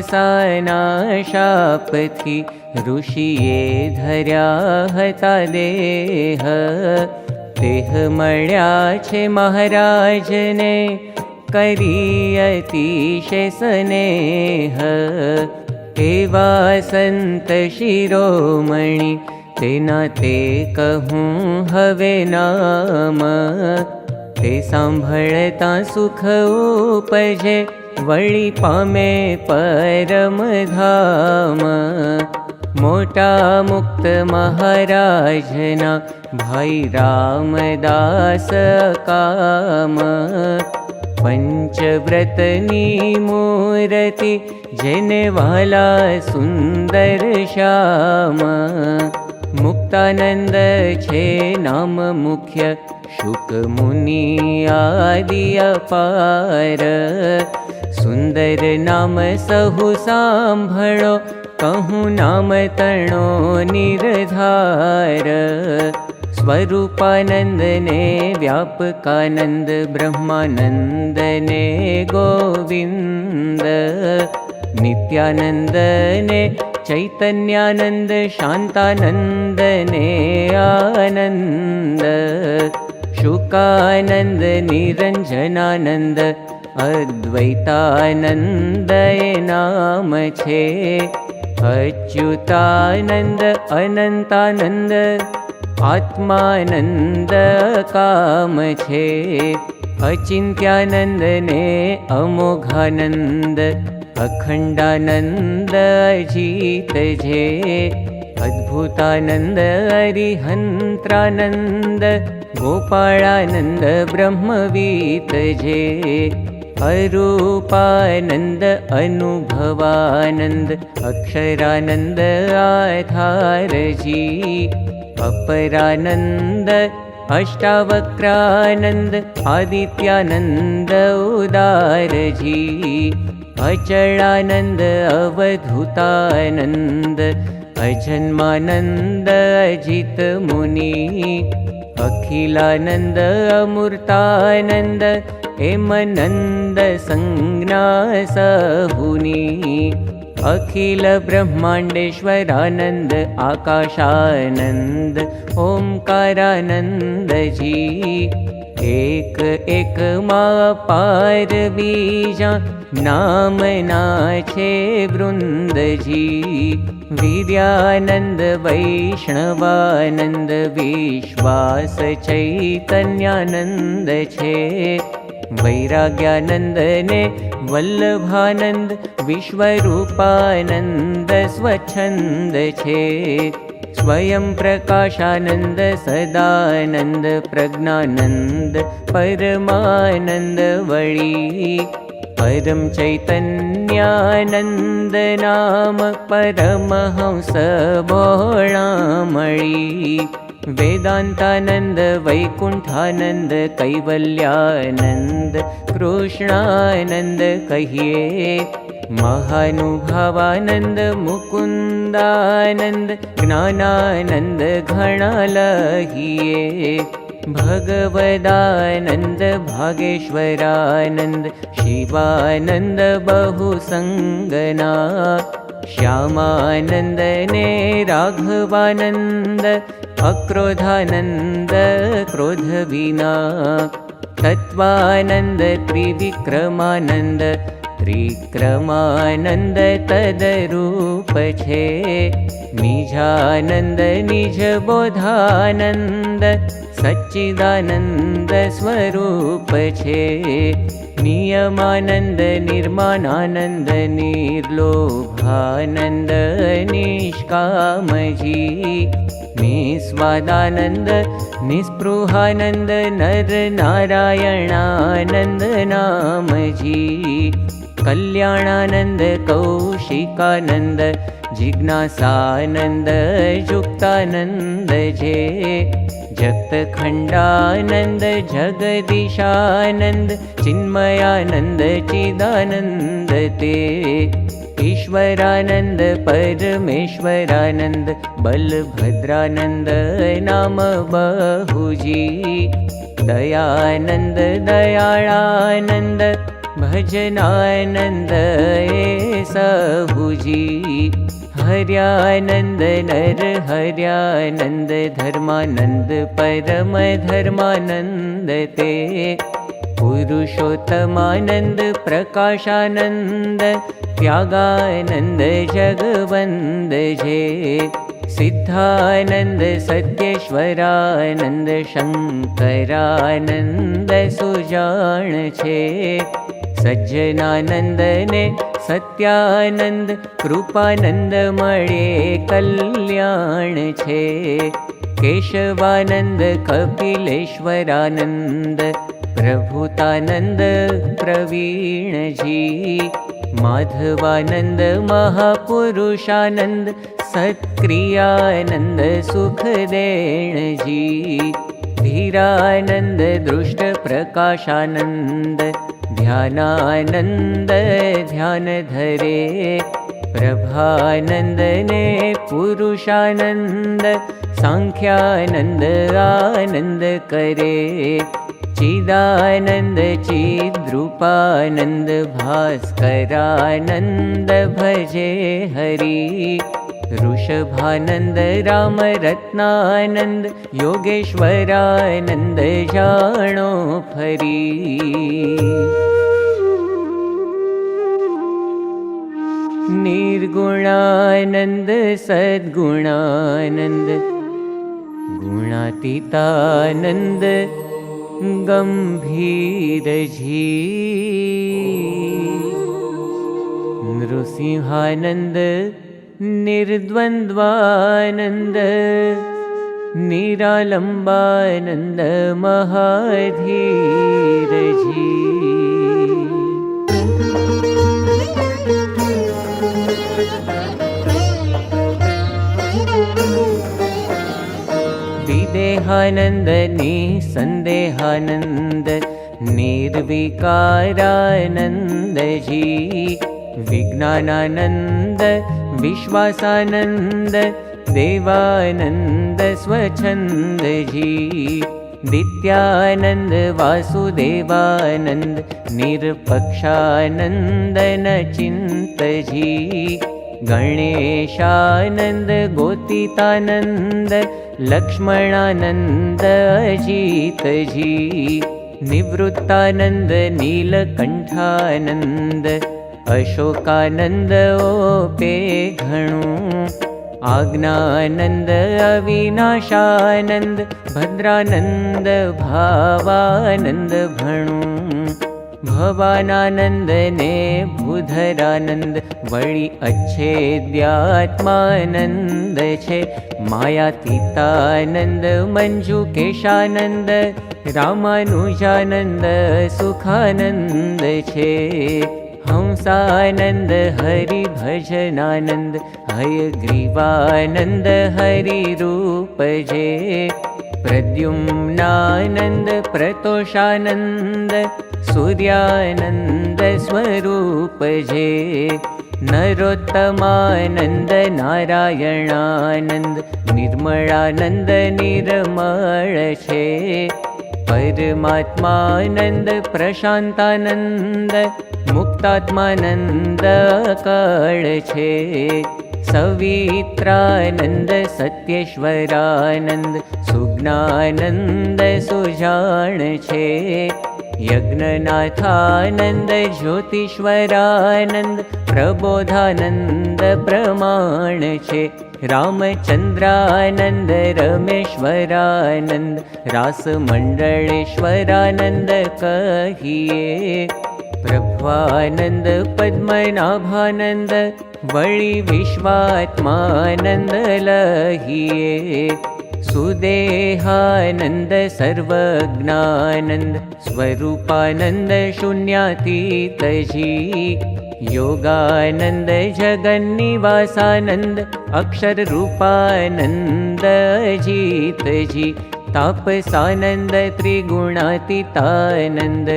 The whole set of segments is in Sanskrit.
दुर्वासाना शापथी ऋषिए धर्या हता देह। देह मळ्या छे महाराजने करी अतिशय स्नेह। एवा संत शिरोमणि तेना ते कहूँ हवे नाम। ते सांभळता सुख उपजे वळी पामे परम धाम। मोटा मुक्त महाराजना भाई रामदास काम। पंचव्रतनी मूर्ति जेने वाला सुंदर श्याम। मुक्तानंद छे नाम मुख्य शुक मुनि आदि अपार। सुंदर नाम सहु सांभळो कहूँ नाम तणो निर्धार। स्वरूपानंद ने व्यापकानंद ब्रह्मानंद ने गोविंद। नित्यानंद ने चैतन्यानंद शांतानंद ने आनंद। शुकानंद निरंजनानंद अद्वैतानंद ए नाम छे। अच्युतानंद अनंतानंद आत्मानंद काम छे। अचिंत्यानंद ने अमोघानंद अखंडानंद अजित जे। अद्भुतानंद अरिहंत्रानंद गोपाळानंद ब्रह्मवीत जे। अरूपानंद अनुभवानंद अक्षरानंद आधार जी। अपरानंद अष्टावक्रानंद आदित्यानंद उदार जी। अचलानंद अवधूतानंद अजन्मानंद अजित मुनि। अखिलानंद अमूर्तानंद हेमनंद संज्ञा सहुनी। अखिल ब्रह्मांडेश्वरानंद आकाशानंद ओंकारानंद जी। एक एक मा पार बीजा नाम नाछे वृंद जी। वीर्यानंद वैष्णवानंद विश्वास चैतन्यानंद छे। वैराग्यानंद ने वल्लभानंद विश्वरूपानंद स्वच्छंद छे। स्वयं प्रकाशानंद सदानंद प्रज्ञानंद परमानंद वळी। परम चैतन्यानंद नाम परमहंस भोळामळी। वेदांतानंद वैकुंठानंद कैवल्यानंद कृष्णानंद कहिए। महानुभावानंद मुकुंदानंद ज्ञानानंद घणा लहिए। भगवदानंद भागेश्वरानंद शिवानंद बहुसंगना। श्यामानंद ने राघवानंद अक्रोधानंद क्रोध विना। तत्वानंद त्रिविक्रमानंद त्रिक्रमानंद तदरूप छे। निजानंद निज बोधानंद सच्चिदानंद स्वरूप छे। नियमानंद निर्माणानंद निर्लोभानंद निष्कामजी। निस्वादानंद निस्पृहानंद नर नारायणानंद नामजी। कल्याणानंद कौशिकानंद जिज्ञासानंद युक्तानंद जे। जगतखंडानंद जगदीशानंद चिन्मयानंद चिदानंद ते। ईश्वरानंद परमेश्वरानंद बलभद्रानंद नाम बहुजी। दयानंद दयाळानंद भजनानंद सबुजी। हर्यानंद नर हर्यानंद धर्मानंद परम धर्मानंद ते। पुरुषोत्तमानंद प्रकाशानंद त्यागानंद जगवंद जे। सिद्धानंद सत्येश्वरानंद शंकरानंद सुजान छे। सज्जनानंद ने सत्यानंद कृपानंद मळे कल्याण छे। केशवानंद कपिलेश्वरानंद प्रभुतानंद प्रवीण जी। माधवानंद महापुरुषानंद सत्क्रियानंद सुखदेण जी। धीरानंद दृष्ट प्रकाशानंद ध्यानानंद ध्यान धरे। प्रभानंद ने पुरुषानंद सांख्यानंद आनंद करे। चिदानंद चिद्रूपानंद भास्करानंद भजे हरि। ऋषभानंद राम रत्नानंद योगेश्वरानंद जानो फरी। निर्गुणानंद सद्गुणानंद गुणातीतानंद गंभीर जी। नृसिंहानंद निर्द्वन्द्वानंद निरालंबानंद महाधीर जी। विदेहानंद निसंदेहानंद निर्विकारानंद जी। विज्ञानानंद विश्वासानंद देवानंद स्वच्छंद जी। नित्यानंद वासुदेवानंद निरपक्षानंद नचिंत जी। गणेशानंद गोतितानंद लक्ष्मणानंद अजित जी। निवृत्तानंद नीलकंठानंद अशोकानंद ओपे घणु। आज्ञानंद अविनाशानंद भद्रानंद भावानंद भणु। भवानानंद ने भूधरानंद वळी अच्छेद्यात्मानंद छे। मायातीतानंद मंजुकेशानंद रामानुजानंद सुखानंद छे। हंसानंद हरिभजनानंद हयग्रीवानंद हरिरूप जे। प्रद्युम्नानंद प्रतोषानंद सूर्यानंद स्वरूप जे। नरोत्तमानंद नारायणानंद निर्मलानंद निर्मल छे। परमात्मानंद प्रशांतानंद मुक्तात्मानंद अकाल छे। सवित्रानंद सत्येश्वरानंद सुज्ञानंद सुजान छे। यज्ञनाथानंद ज्योतिश्वरानंद प्रबोधानंद प्रमाण छे। रामचंद्रानंद रमेश्वरानंद रासमंडलेश्वरानंद कहिए। प्रभवानंद पद्मनाभानंद वळी विश्वात्मानंद लहिए। सुदेहानंद सर्वज्ञानंद स्वरूपानंद शून्यातीत जी। योगानंद जगन्निवासानंद अक्षर रूपानंद अजित जी। तापसानंद त्रिगुणातीतानंद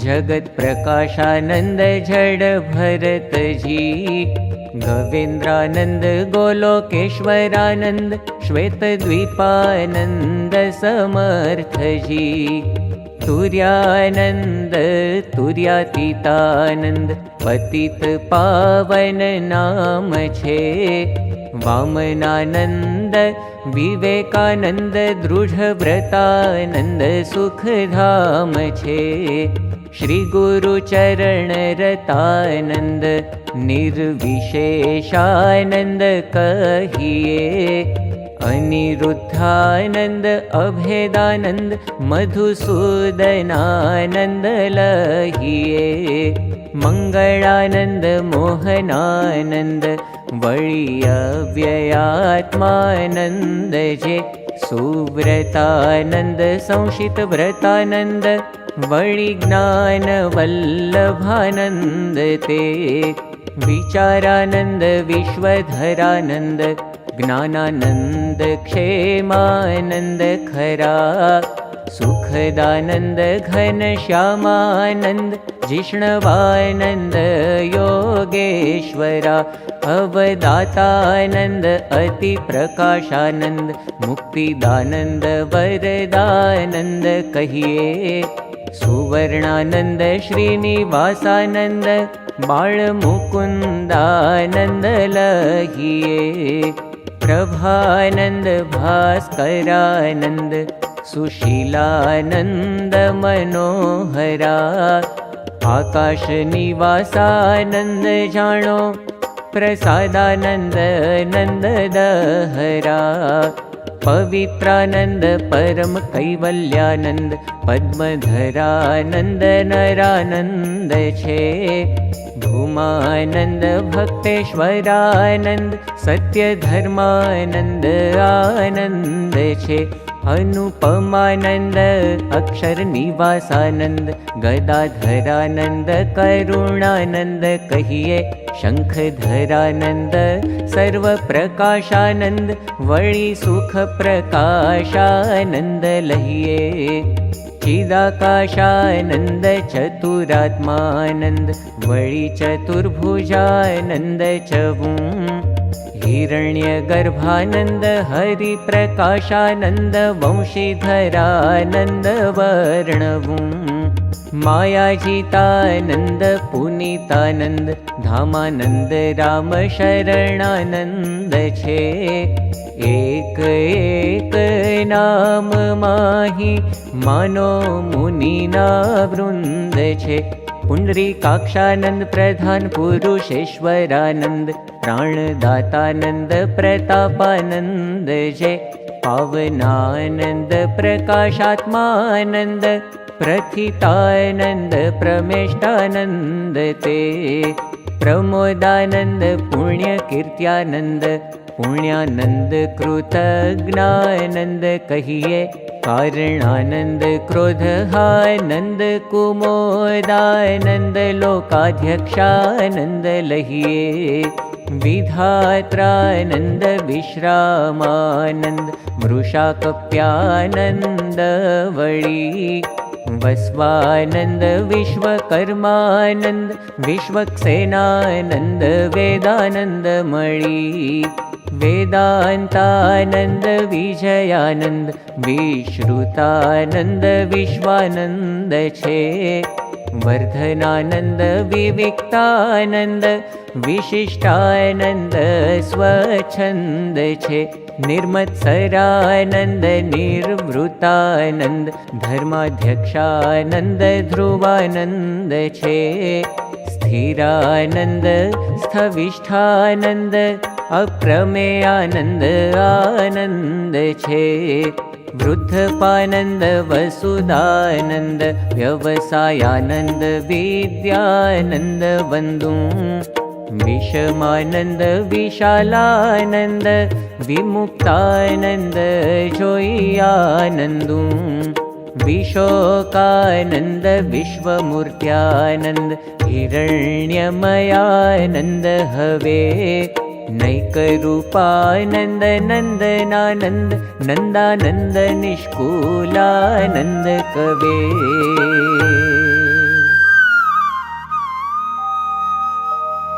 जगत प्रकाशानंद जड़ भरत जी। गवेन्द्रानंद गोलोकेश्वरानंद श्वेतद्वीपानंद समर्थ जी। तुर्यानन्द तुर्यातीतानन्द पतित पावन नाम छे। वामनानन्द विवेकानन्द दृढव्रतानन्द सुखधाम छे। श्री गुरु चरण रतानन्द निर्विशेषानन्द कहिए। अनिरुद्धानन्द अभेदानन्द मधुसूदनानन्द लहिए। मंगलानन्द मोहनानन्द वळी अव्ययात्मानन्द जे। सुव्रतानन्द संशित व्रतानन्द वळी ज्ञान वल्लभानन्द ते। विचारानन्द विश्वधरानन्द ज्ञानानन्द क्षेमानन्द खरा। सुखदानन्द घनश्यामानन्द जिष्णवानन्द योगेश्वरा। अवदातानन्द अतिप्रकाशानन्द मुक्तिदानन्द वरदानन्द कहिए। सुवर्णानन्द श्रीनिवासानन्द बाळमुकुन्दानन्द लहिए। प्रभानन्द भास्करानन्द सुशीलानन्द मनोहरा। आकाश निवासानन्द जाणो प्रसादानन्द नन्द दहरा। पवित्रानन्द परम कैवल्यानन्द पद्मधरानन्द नरानन्द छे। भूमानन्द भक्तेश्वरानन्द सत्यधर्मानन्द आनन्द छे। अनुपमानन्द अक्षर निवासानन्द गदाधरानन्द करुणानन्द कहिए। शंखधरानन्द सर्वप्रकाशानन्द वळी सुख प्रकाशानन्द लहिए। चिदाकाशानन्द चतुरात्मानन्द वळी चतुर्भुजानन्द चवुं। हिरण्यगर्भानन्द हरिप्रकाशानन्द वंशीधरानन्द वर्णवुं। मायाजितानन्द पुनीतानन्द धामानन्द राम शरणानन्द छे। एक एक नाम माही मानो मुनिना वृंद छे। पुंडरीकाक्षानंद प्रधान पुरुषेश्वरानंद प्राणदातानंद प्रतापानंद जय। पावनानंद प्रकाशात्मानंद प्रथितानंद प्रमेष्टानंद ते। प्रमोदानंद पुण्यकीर्त्यानंद पुण्यानंद कृतज्ञानंद कहिए। कारणानंद क्रोधानंद कुमोदानंद लोकाध्यक्षानंद लहिए। विधात्रानंद विश्रामानंद वृषाकप्यानंद वळी। वस्वानंद विश्वकर्मानंद विश्वक्सेनानंद वेदानंद मणि। वेदांतानंद विजयानंद विश्रुतानंद विश्वानंद छे। वर्धनानंद विविक्तानंद विशिष्टानंद स्वच्छंद छे। निर्मत्सरानंद निर्वृतानंद धर्माध्यक्षानंद ध्रुवानंद छे। स्थिरानंद स्थविष्ठानंद अप्रमेयानंद आनंद छे। वृद्धपानंद वसुदानंद व्यवसायानंद विद्यानंद वंदु। विषमानंद विशालानंद विमुक्तानंद जोयानंदु। विशोकानंद विश्वमूर्त्यानंद हिरण्यमयानंद हवे। नैकरूपानंद नंदनानंद नंदानंद निष्कुलानंद कवे।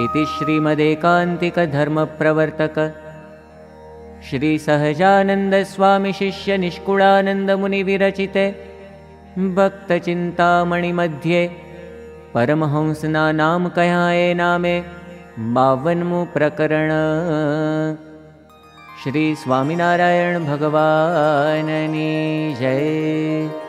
इति श्रीमदेकान्तिक धर्मप्रवर्तक श्री सहजानंद स्वामी शिष्य निष्कुलानंद मुनि विरचिते भक्तचिन्तामणिमध्ये परमहंसना नाम कह्याए नामे 52मु प्रकरण। श्री स्वामिनारायण भगवाननी जय।